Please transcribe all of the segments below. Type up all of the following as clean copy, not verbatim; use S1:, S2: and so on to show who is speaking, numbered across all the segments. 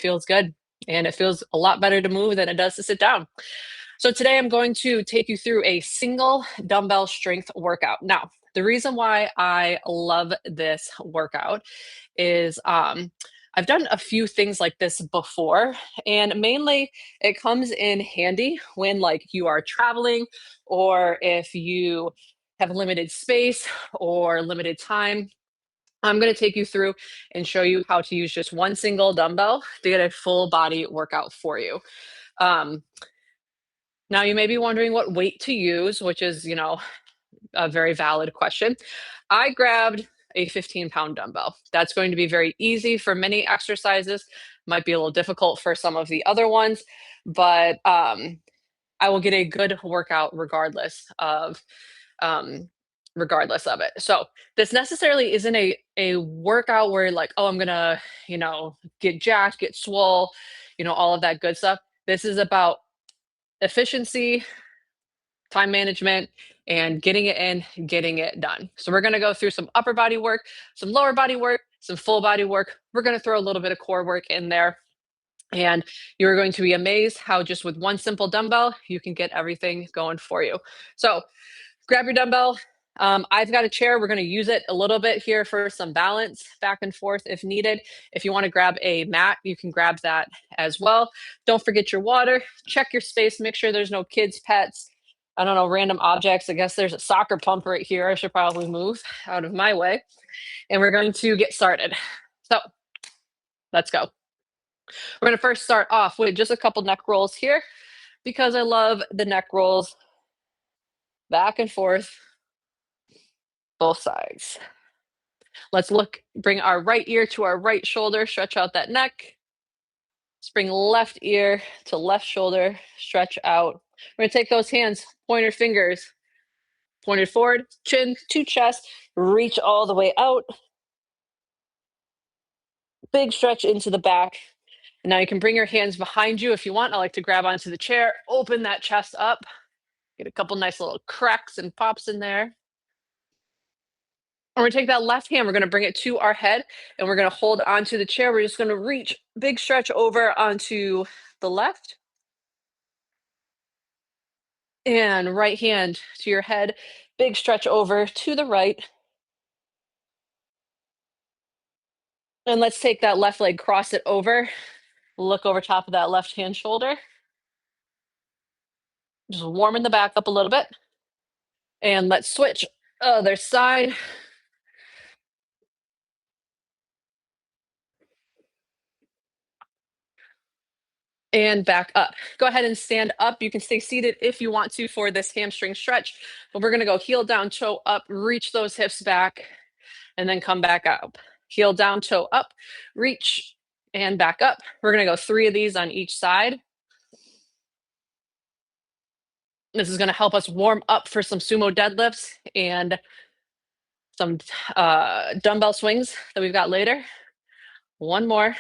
S1: Feels good. And it feels a lot better to move than it does to sit down. So today I'm going to take you through a single dumbbell strength workout. Now, the reason why I love this workout is I've done a few things like this before, and mainly it comes in handy when like you are traveling or if you have limited space or limited time. I'm going to take you through and show you how to use just one single dumbbell to get a full body workout for you. Um, Now, you may be wondering what weight to use, which is, a very valid question. I grabbed a 15-pound dumbbell. That's going to be very easy for many exercises. Might be a little difficult for some of the other ones, but I will get a good workout um, regardless of it. So this necessarily isn't a workout where like, oh, I'm gonna, get jacked, get swole, all of that good stuff. This is about efficiency, time management, and getting it in, getting it done. So we're gonna go through some upper body work, some lower body work, some full body work. We're gonna throw a little bit of core work in there. And you're going to be amazed how just with one simple dumbbell, you can get everything going for you. So grab your dumbbell. I've got a chair. We're going to use it a little bit here for some balance back and forth if needed. If you want to grab a mat, you can grab that as well. Don't forget your water. Check your space. Make sure there's no kids, pets. I don't know, random objects. I guess there's a soccer pump right here. I should probably move out of my way. And we're going to get started. So let's go. We're going to first start off with just a couple neck rolls here because I love the neck rolls back and forth, both sides. Let's bring our right ear to our right shoulder, stretch out that neck. Let's bring left ear to left shoulder, stretch out. We're gonna take those hands, pointer fingers, pointed forward, chin to chest, reach all the way out. Big stretch into the back. And now you can bring your hands behind you if you want. I like to grab onto the chair, open that chest up, get a couple nice little cracks and pops in there. And we're gonna take that left hand, we're gonna bring it to our head, and we're gonna hold onto the chair. We're just gonna reach, big stretch over onto the left. And right hand to your head, big stretch over to the right. And let's take that left leg, cross it over, look over top of that left hand shoulder. Just warming the back up a little bit. And let's switch other side. And back up. Go ahead and stand up. You can stay seated if you want to for this hamstring stretch, but we're gonna go heel down, toe up, reach those hips back, and then come back up. Heel down, toe up, reach, and back up. We're gonna go 3 of these on each side. This is gonna help us warm up for some sumo deadlifts and some dumbbell swings that we've got later. One more.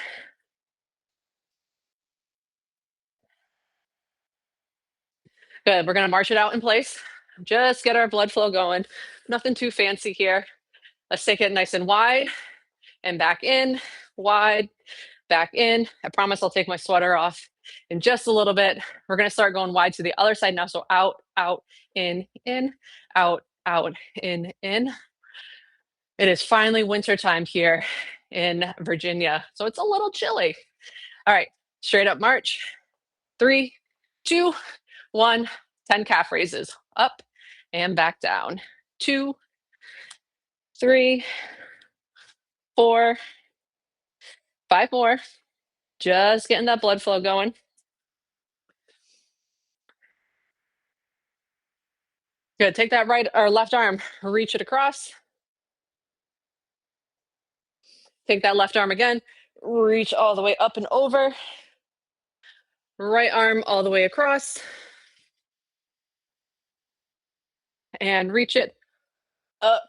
S1: Good, we're gonna march it out in place. Just get our blood flow going. Nothing too fancy here. Let's take it nice and wide and back in, wide, back in. I promise I'll take my sweater off in just a little bit. We're gonna start going wide to the other side now. So out, out, in, out, in. It is finally winter time here in Virginia. So it's a little chilly. All right, straight up march. 3, 2, 1, 10 calf raises. Up and back down. 2, 3, 4, 5 more. Just getting that blood flow going. Good. Take that right or left arm, reach it across. Take that left arm again, reach all the way up and over. Right arm all the way across. And reach it up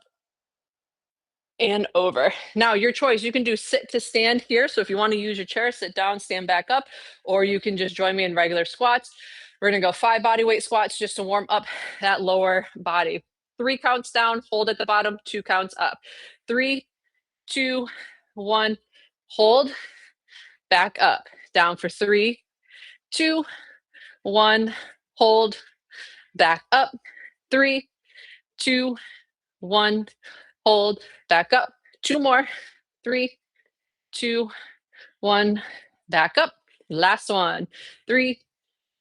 S1: and over. Now, your choice, you can do sit to stand here. So if you want to use your chair, sit down, stand back up, or you can just join me in regular squats. We're going to go 5 body weight squats just to warm up that lower body. 3 counts down, hold at the bottom, 2 counts up. 3, 2, 1, hold, back up. down for 3, 2, 1, hold, back up, 3, 2, 1, hold, back up, 2 more, 3, 2, 1, back up. Last one, 3,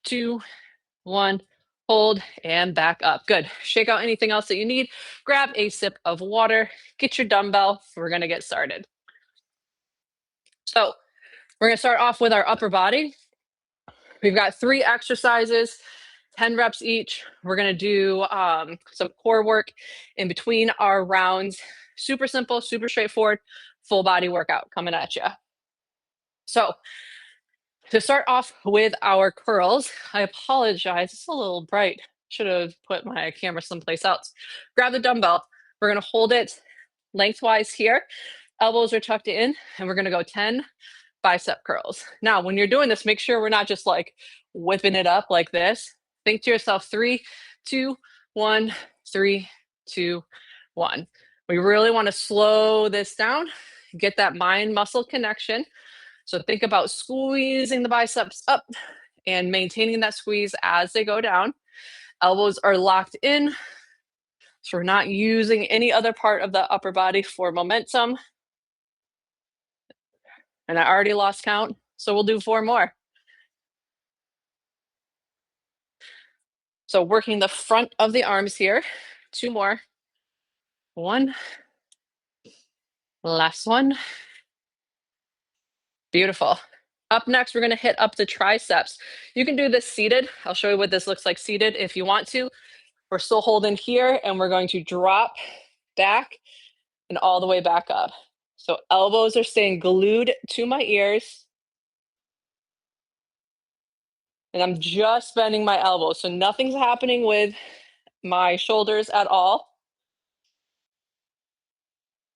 S1: 2, 1, hold, and back up. Good. Shake out anything else that you need. Grab a sip of water, get your dumbbell. We're going to get started. So, we're going to start off with our upper body. We've got 3 exercises, 10 reps each. We're going to do some core work in between our rounds. Super simple, super straightforward, full body workout coming at you. So, to start off with our curls, I apologize, it's a little bright. Should have put my camera someplace else. Grab the dumbbell. We're going to hold it lengthwise here. Elbows are tucked in, and we're going to go 10 bicep curls. Now, when you're doing this, make sure we're not just like whipping it up like this. Think to yourself 3, 2, 1, 3, 2, 1. We really want to slow this down, get that mind muscle connection. So think about squeezing the biceps up and maintaining that squeeze as they go down. Elbows are locked in. So we're not using any other part of the upper body for momentum. And I already lost count, so we'll do 4 more. So working the front of the arms here. 2 more. 1. Last one. Beautiful. Up next, we're going to hit up the triceps. You can do this seated. I'll show you what this looks like seated if you want to. We're still holding here, and we're going to drop back and all the way back up. So elbows are staying glued to my ears. And I'm just bending my elbows. So nothing's happening with my shoulders at all.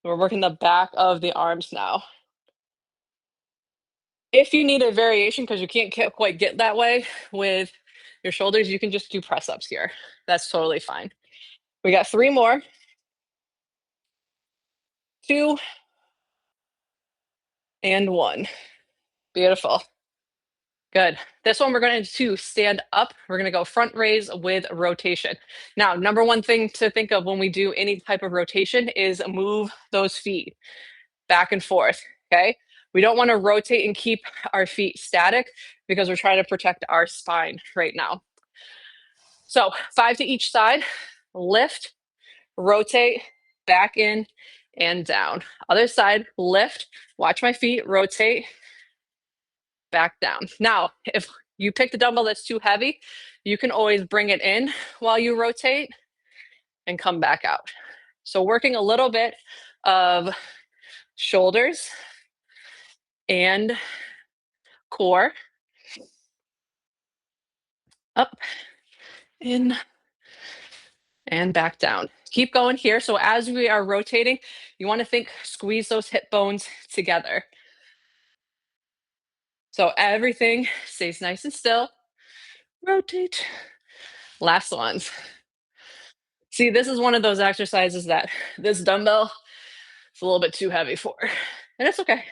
S1: We're working the back of the arms now. If you need a variation because you can't quite get that way with your shoulders, you can just do press ups here. That's totally fine. We got 3 more. 2 and 1. Beautiful. Good. This one we're going to stand up. We're going to go front raise with rotation. Now, number one thing to think of when we do any type of rotation is move those feet back and forth. Okay. We don't want to rotate and keep our feet static because we're trying to protect our spine right now. So 5 to each side, lift, rotate, back in and down. Other side, lift, watch my feet, rotate, back down. Now, if you pick the dumbbell that's too heavy, you can always bring it in while you rotate and come back out. So working a little bit of shoulders and core. Up, in, and back down. Keep going here. So as we are rotating, you want to think, squeeze those hip bones together. So everything stays nice and still. Rotate. Last ones. See, this is one of those exercises that this dumbbell is a little bit too heavy for. And it's okay.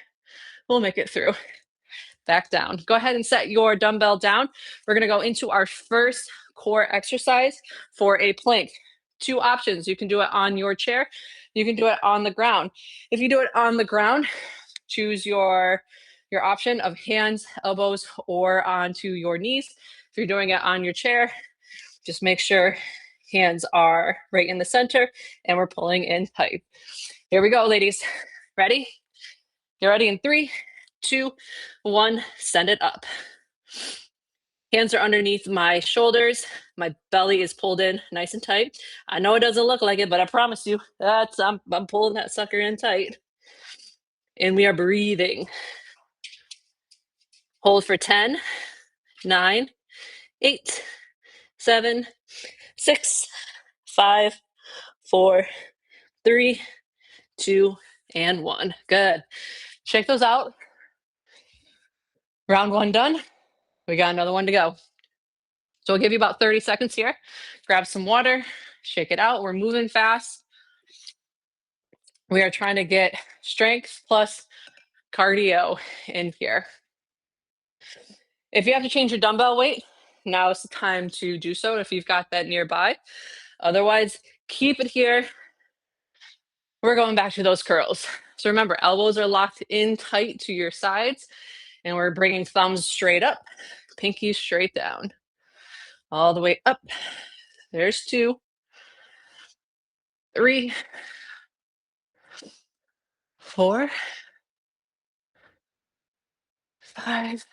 S1: We'll make it through. Back down. Go ahead and set your dumbbell down. We're going to go into our first core exercise for a plank. 2 options. You can do it on your chair. You can do it on the ground. If you do it on the ground, choose your option of hands, elbows, or onto your knees. If you're doing it on your chair, just make sure hands are right in the center and we're pulling in tight. Here we go, ladies. Ready? Get ready in 3, 2, 1, send it up. Hands are underneath my shoulders. My belly is pulled in nice and tight. I know it doesn't look like it, but I promise you, I'm pulling that sucker in tight. And we are breathing. Hold for 10, 9, 8, 7, 6, 5, 4, 3, 2, and 1. Good. Shake those out. Round 1 done. We got another one to go. So I'll give you about 30 seconds here. Grab some water, shake it out. We're moving fast. We are trying to get strength plus cardio in here. If you have to change your dumbbell weight, now is the time to do so if you've got that nearby. Otherwise, keep it here. We're going back to those curls. So remember, elbows are locked in tight to your sides, and we're bringing thumbs straight up, pinkies straight down, all the way up. There's 2, 3, 4, 5,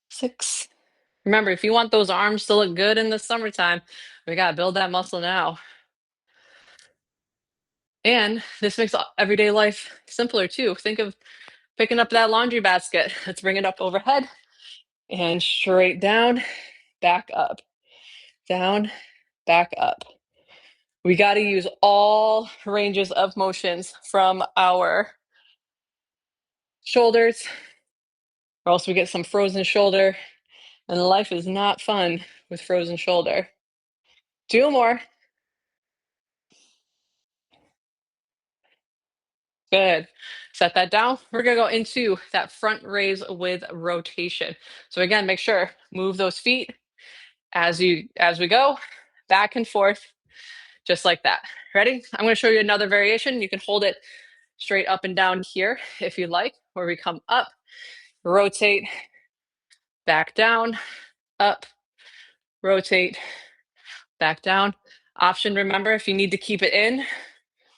S1: 6. Remember, if you want those arms to look good in the summertime, we got to build that muscle now. And this makes everyday life simpler too. Think of picking up that laundry basket. Let's bring it up overhead and straight down, back up, down, back up. We got to use all ranges of motions from our shoulders, or else we get some frozen shoulder, and life is not fun with frozen shoulder. 2 more. Good. Set that down. We're gonna go into that front raise with rotation. So again, make sure move those feet as we go back and forth, just like that. Ready? I'm gonna show you another variation. You can hold it straight up and down here if you like, where we come up, rotate, back down, up, rotate, back down. Option, remember, if you need to keep it in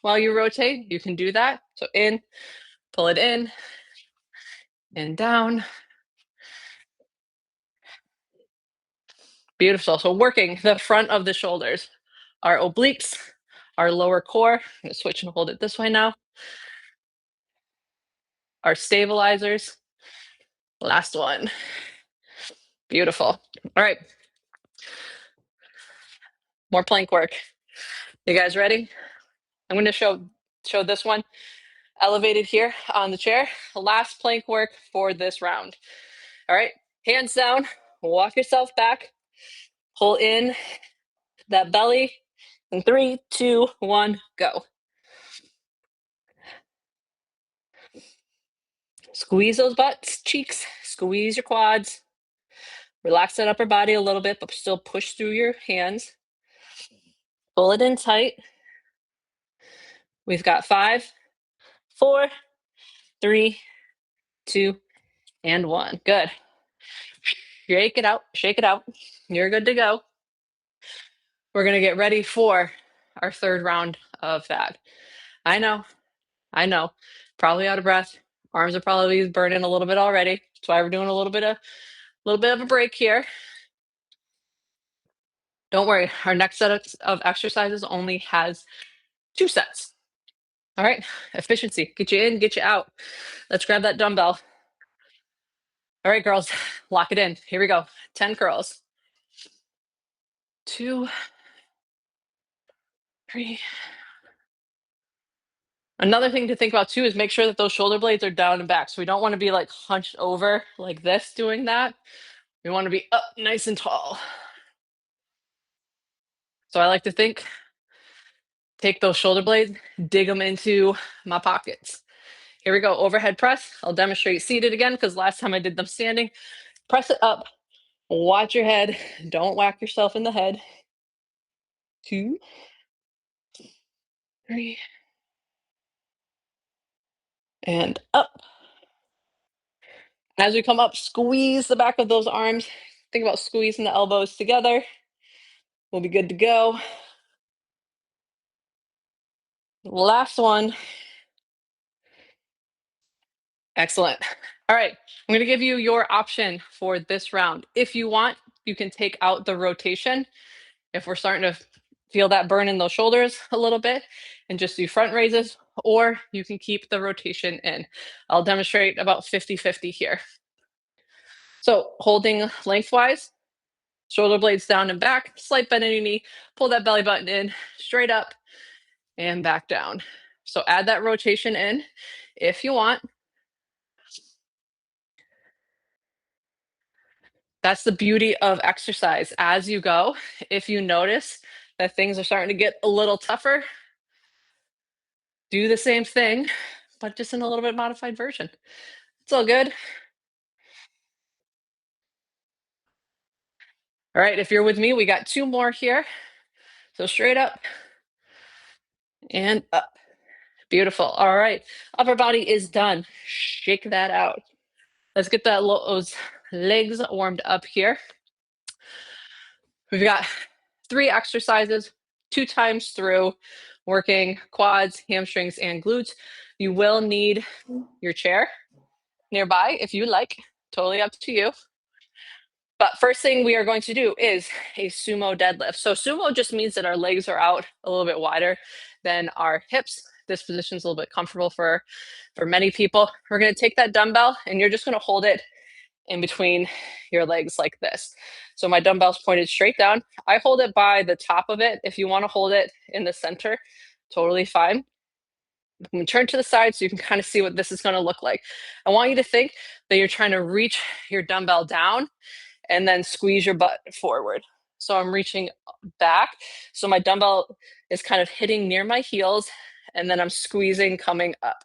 S1: while you rotate, you can do that. So in, pull it in, and down. Beautiful. So working the front of the shoulders, our obliques, our lower core. I'm gonna switch and hold it this way now. Our stabilizers. Last one. Beautiful. All right. More plank work. You guys ready? I'm going to show this one elevated here on the chair. Last plank work for this round. All right. Hands down. Walk yourself back. Pull in that belly. In 3, 2, 1, go. Squeeze those butts, cheeks. Squeeze your quads. Relax that upper body a little bit, but still push through your hands. Pull it in tight. We've got 5, 4, 3, 2, and 1. Good. Shake it out. Shake it out. You're good to go. We're going to get ready for our third round of that. I know. I know. Probably out of breath. Arms are probably burning a little bit already. That's why we're doing a little bit of a break here. Don't worry. Our next set of exercises only has 2 sets. All right. Efficiency. Get you in, get you out. Let's grab that dumbbell. All right, girls, lock it in. Here we go. 10 curls. 2, 3. Another thing to think about too is make sure that those shoulder blades are down and back. So we don't want to be like hunched over like this doing that. We want to be up nice and tall. So I like to take those shoulder blades, dig them into my pockets. Here we go, overhead press. I'll demonstrate seated again because last time I did them standing. Press it up, watch your head. Don't whack yourself in the head. 2, 3, and up. As we come up, squeeze the back of those arms. Think about squeezing the elbows together. We'll be good to go. Last one. Excellent. All right, I'm going to give you your option for this round. If you want, you can take out the rotation if we're starting to feel that burn in those shoulders a little bit and just do front raises, or you can keep the rotation in. I'll demonstrate about 50-50 here. So holding lengthwise, shoulder blades down and back, slight bend in your knee, pull that belly button in, straight up and back down. So add that rotation in if you want. That's the beauty of exercise. As you go, if you notice that things are starting to get a little tougher, do the same thing, but just in a little bit modified version. It's all good. All right, if you're with me, we got two more here. So straight up and up. Beautiful. All right, upper body is done. Shake that out. Let's get those legs warmed up here. We've got 3 exercises, 2 times through, working quads, hamstrings, and glutes. You will need your chair nearby if you like. Totally up to you. But first thing we are going to do is a sumo deadlift. So sumo just means that our legs are out a little bit wider than our hips. This position is a little bit comfortable for many people. We're going to take that dumbbell and you're just going to hold it in between your legs like this. So my dumbbell's pointed straight down. I hold it by the top of it. If you want to hold it in the center, totally fine. I'm going to turn to the side so you can kind of see what this is going to look like. I want you to think that you're trying to reach your dumbbell down and then squeeze your butt forward. So I'm reaching back. So my dumbbell is kind of hitting near my heels, and then I'm squeezing coming up.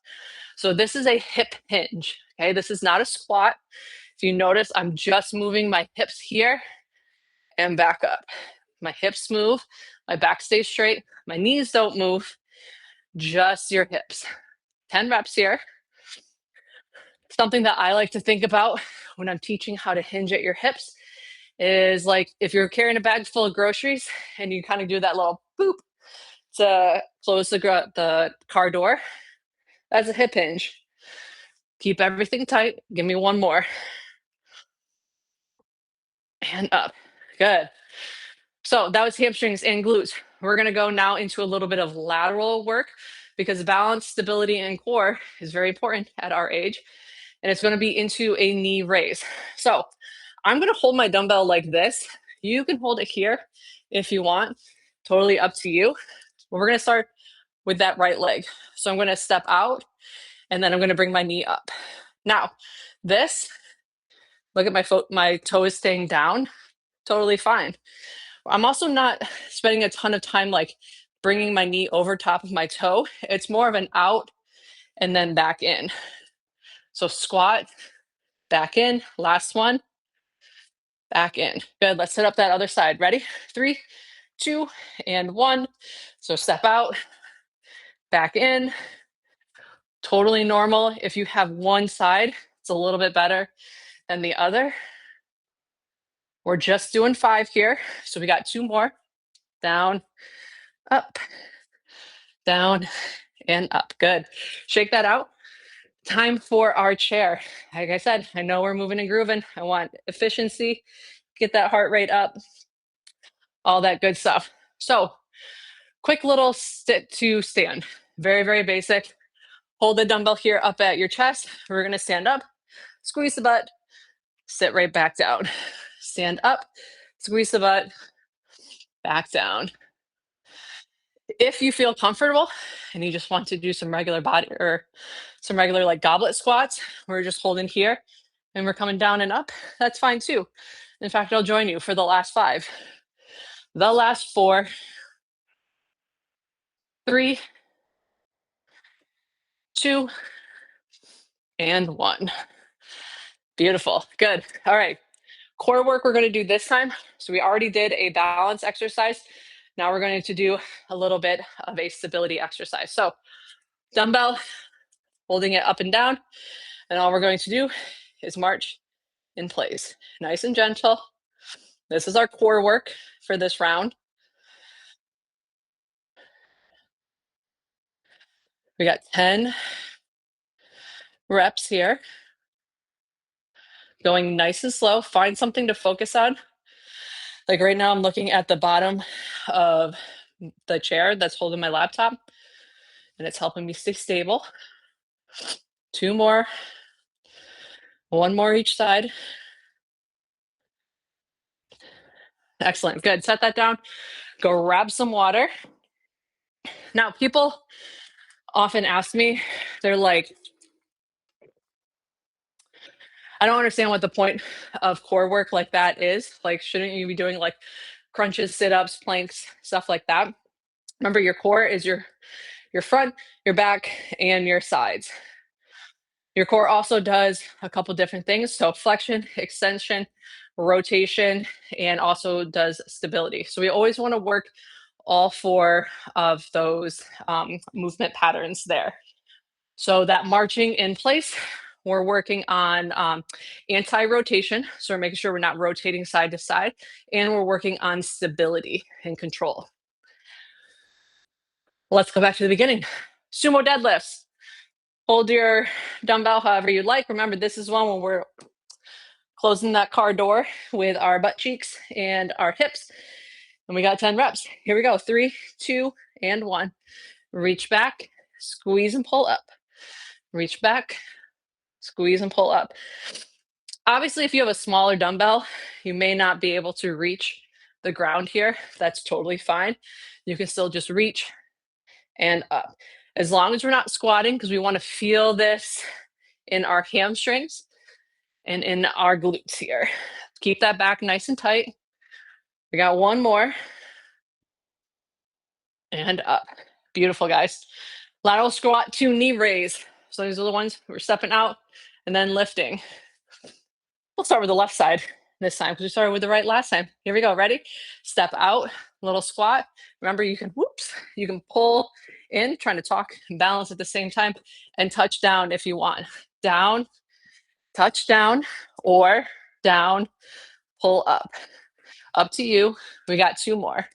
S1: So this is a hip hinge. Okay, this is not a squat. If you notice, I'm just moving my hips here and back up. My hips move, my back stays straight, my knees don't move, just your hips. 10 reps here. Something that I like to think about when I'm teaching how to hinge at your hips is like if you're carrying a bag full of groceries and you kind of do that little boop to close the car door, that's a hip hinge. Keep everything tight. Give me one more. And up. Good. So that was hamstrings and glutes. We're going to go now into a little bit of lateral work because balance, stability, and core is very important at our age. And it's going to be into a knee raise. So I'm going to hold my dumbbell like this. You can hold it here if you want. Totally up to you. But we're going to start with that right leg. So I'm going to step out and then I'm going to bring my knee up. Now, this, look at my foot, my toe is staying down. Totally fine. I'm also not spending a ton of time like bringing my knee over top of my toe. It's more of an out and then back in. So squat, back in, last one, back in. Good, let's set up that other side. Ready? 3, 2, and 1. So step out, back in. Totally normal. If you have one side, it's a little bit better than the other. We're just doing 5 here. So we got 2 more. Down, up, down, and up. Good. Shake that out. Time for our chair. Like I said, I know we're moving and grooving. I want efficiency, get that heart rate up, all that good stuff. So quick little sit to stand. Very, very basic. Hold the dumbbell here up at your chest. We're going to stand up, squeeze the butt, sit right back down. Stand up, squeeze the butt, back down. If you feel comfortable and you just want to do some regular body or some regular like goblet squats, we're just holding here and we're coming down and up, that's fine too. In fact, I'll join you for the last 5. The last 4, 3, 2, and 1. Beautiful. Good. All right. Core work we're going to do this time. So we already did a balance exercise. Now we're going to do a little bit of a stability exercise. So dumbbell, holding it up and down. And all we're going to do is march in place. Nice and gentle. This is our core work for this round. We got 10 reps here. Going nice and slow. Find something to focus on. Like right now, I'm looking at the bottom of the chair that's holding my laptop, and it's helping me stay stable. 2 more. 1 more each side. Excellent. Good. Set that down. Go grab some water. Now, people often ask me, they're like, I don't understand what the point of core work like that is. Like, shouldn't you be doing like crunches, sit-ups, planks, stuff like that? Remember, your core is your front, your back, and your sides. Your core also does a couple different things. So flexion, extension, rotation, and also does stability. So we always want to work all four of those movement patterns there. So that marching in place, we're working on anti-rotation. So we're making sure we're not rotating side to side, and we're working on stability and control. Let's go back to the beginning. Sumo deadlifts. Hold your dumbbell however you like. Remember, this is one when we're closing that car door with our butt cheeks and our hips. And we got 10 reps. Here we go. 3, 2, and 1. Reach back, squeeze and pull up. Reach back, squeeze and pull up. Obviously, if you have a smaller dumbbell, you may not be able to reach the ground here. That's totally fine. You can still just reach and up. As long as we're not squatting, because we want to feel this in our hamstrings and in our glutes here. Keep that back nice and tight. We got one more. And up. Beautiful, guys. Lateral squat to knee raise. So these are the ones we're stepping out and then lifting. We'll start with the left side this time because we started with the right last time. Here we go. Ready? Step out, little squat. Remember, you can you can pull in, trying to talk and balance at the same time, and touch down if you want. Down, touch down, or down, pull up. Up to you. We got 2 more.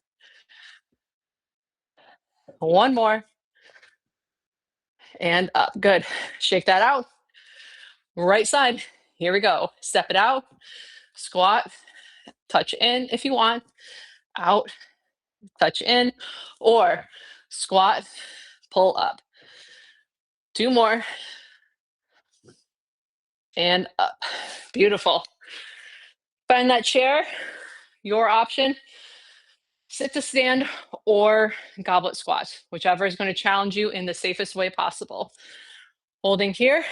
S1: One more. And up. Good. Shake that out. Right side. Here we go. Step it out. Squat. Touch in if you want. Out. Touch in. Or squat. Pull up. 2 more. And up. Beautiful. Find that chair. Your option. Sit to stand or goblet squat, whichever is going to challenge you in the safest way possible. Holding here.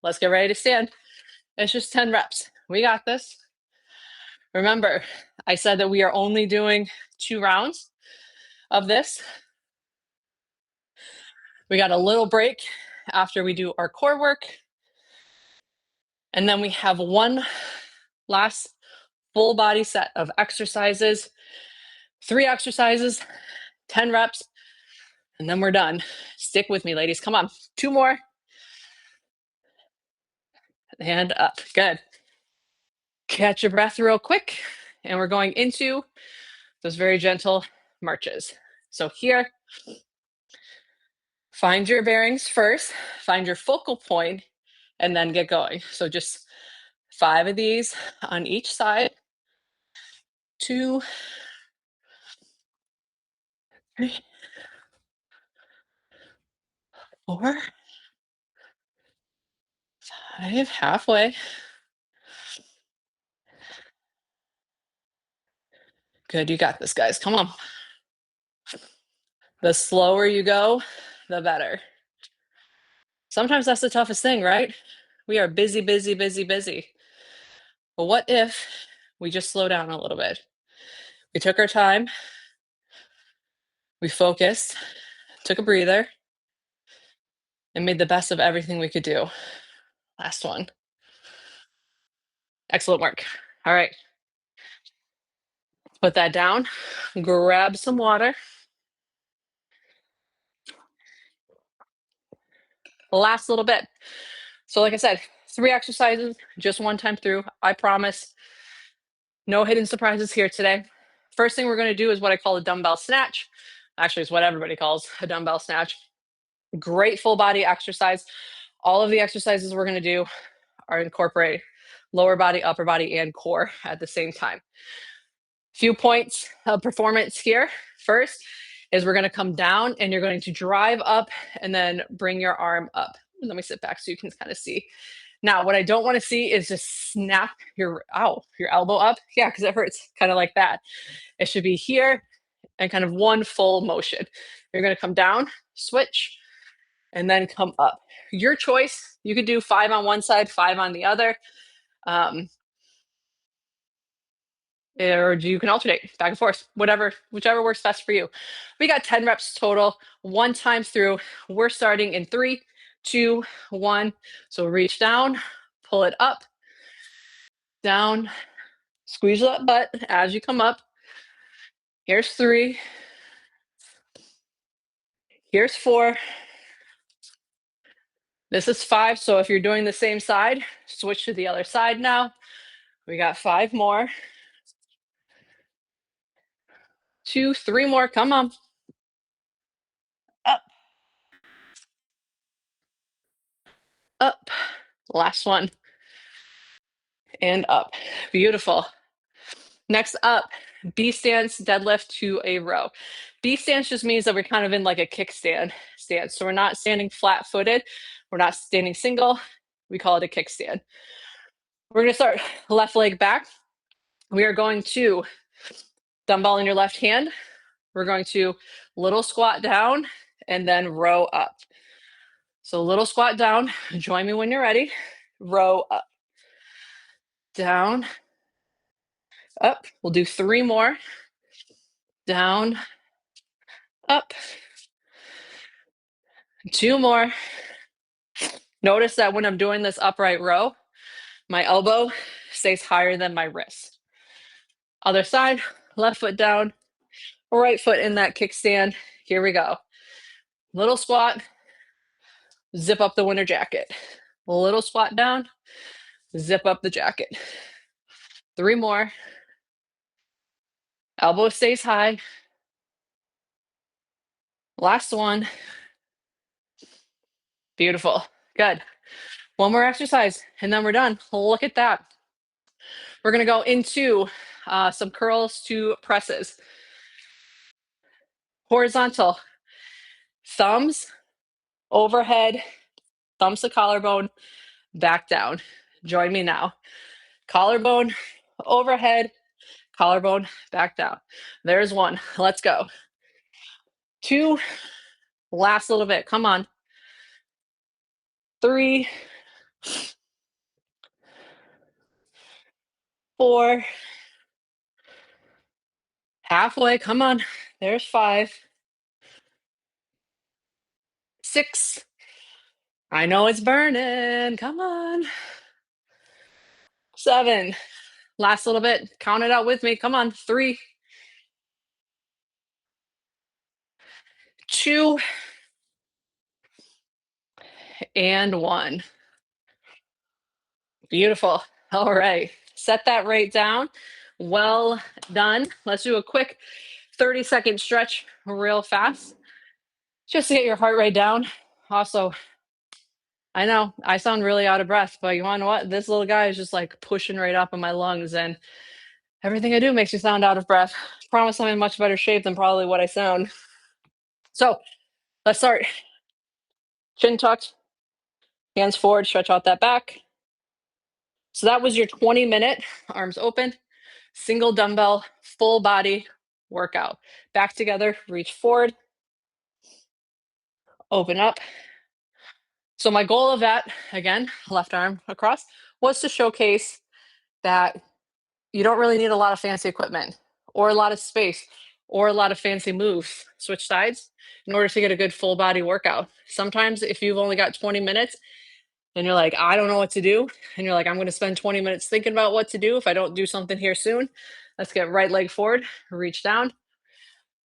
S1: Let's get ready to stand. It's just 10 reps. We got this. Remember, I said that we are only doing 2 rounds of this. We got a little break after we do our core work. And then we have one last full body set of exercises, 3 exercises, 10 reps, and then we're done. Stick with me, ladies. Come on. 2 more. And up. Good. Catch your breath real quick. And we're going into those very gentle marches. So here, find your bearings first, find your focal point, and then get going. So just 5 of these on each side. 2, 3, 4, 5, halfway. Good, you got this, guys. Come on. The slower you go, the better. Sometimes that's the toughest thing, right? We are busy, busy, busy, busy. But what if we just slow down a little bit? We took our time, we focused, took a breather, and made the best of everything we could do. Last one. Excellent work. All right. Put that down, grab some water. Last little bit. So like I said, 3 exercises, just one time through. I promise. No hidden surprises here today. First thing we're going to do is what I call a dumbbell snatch. Actually, it's what everybody calls a dumbbell snatch. Great full body exercise. All of the exercises we're going to do are incorporate lower body, upper body, and core at the same time. Few points of performance here. First is we're going to come down and you're going to drive up and then bring your arm up. Let me sit back so you can kind of see. Now, what I don't want to see is just snap your elbow up. Yeah, because it hurts kind of like that. It should be here and kind of one full motion. You're going to come down, switch, and then come up. Your choice. You could do 5 on one side, 5 on the other. Or you can alternate back and forth, whichever works best for you. We got 10 reps total, one time through. We're starting in 3, 2, 1. So reach down, pull it up, down, squeeze that butt as you come up. Here's 3, here's 4. This is 5. So if you're doing the same side, switch to the other side now. We got 5 more. 2, 3 more. Come on. Up, up. Last one. And up. Beautiful. Next up, B stance deadlift to a row. B stance just means that we're kind of in like a kickstand stance. So we're not standing flat footed. We're not standing single. We call it a kickstand. We're going to start left leg back. We are going to dumbbell in your left hand. We're going to little squat down and then row up. So little squat down. Join me when you're ready. Row up, down, up. We'll do 3 more. Down, up. 2 more. Notice that when I'm doing this upright row, my elbow stays higher than my wrist. Other side, left foot down, right foot in that kickstand. Here we go. Little squat, zip up the winter jacket. Little squat down, zip up the jacket. 3 more. Elbow stays high. Last one. Beautiful. Good. One more exercise and then we're done. Look at that. We're going to go into some curls to presses. Horizontal. Thumbs overhead, thumbs to collarbone, back down. Join me now. Collarbone overhead, collarbone back down. There's 1. Let's go. 2. Last little bit. Come on. 3. 4. Halfway. Come on. There's 5. 6. I know it's burning. Come on. 7. Last little bit. Count it out with me. Come on. 3. 2. And 1. Beautiful. All right. Set that right down. Well done. Let's do a quick 30-second stretch real fast just to get your heart rate down. Also, I know I sound really out of breath, but you want to know what? This little guy is just like pushing right up in my lungs, and everything I do makes me sound out of breath. Promise I'm in much better shape than probably what I sound. So let's start. Chin tucked, hands forward, stretch out that back. So that was your 20-minute, arms open, single dumbbell, full body workout. Back together, reach forward, open up. So my goal of that, again, left arm across, was to showcase that you don't really need a lot of fancy equipment or a lot of space or a lot of fancy moves, switch sides, in order to get a good full body workout. Sometimes if you've only got 20 minutes and you're like, I don't know what to do, and you're like, I'm going to spend 20 minutes thinking about what to do if I don't do something here soon. Let's get right leg forward, reach down,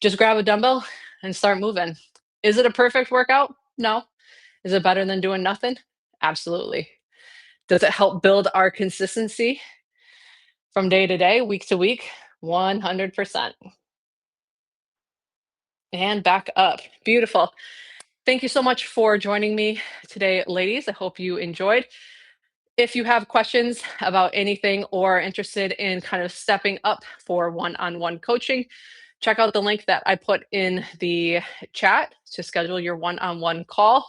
S1: just grab a dumbbell and start moving. Is it a perfect workout? No. Is it better than doing nothing? Absolutely. Does it help build our consistency from day to day, week to week? 100%. And back up. Beautiful. Thank you so much for joining me today, ladies. I hope you enjoyed. If you have questions about anything or interested in kind of stepping up for one-on-one coaching, check out the link that I put in the chat to schedule your one-on-one call.